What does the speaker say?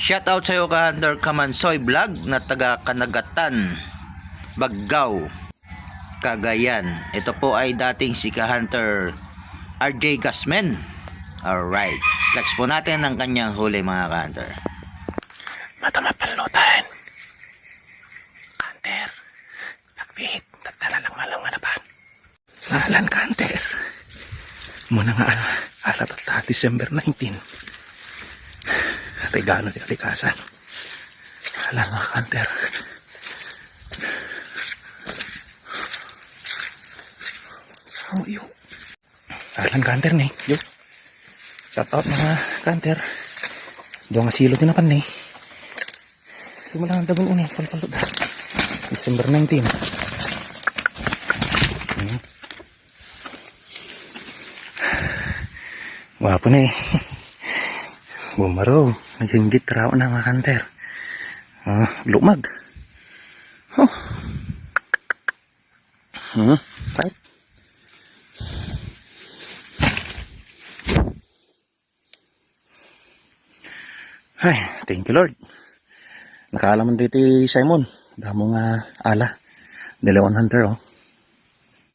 Shoutout sa iyo ka Hunter Kamansoy Vlog na taga Kanagatan, Baggao, Cagayan. Ito po ay dating si ka Hunter RJ Gasmen. Alright, flex po natin ang kanyang huli mga ka Hunter. Mata mapalutan. Hunter, nagbihit, tatala lang malang manapan. Nahalan ka Hunter. Muna nga alat at December 19. Regalo sa kalikasan. Alam nga Hunter. Sao yun? Alan ka Hunter ni. Yo. Shout out mga Hunter. Doon nga silo tinapan ni. Simula ang dabong unay. Palpalot. December 19. Wapo na eh. Bumaro. Nasinggit raw na mga Hunter. Lumag. Right. Ay, thank you Lord. Nakaalaman dito Simon. Damong ala. Dalawang Hunter oh.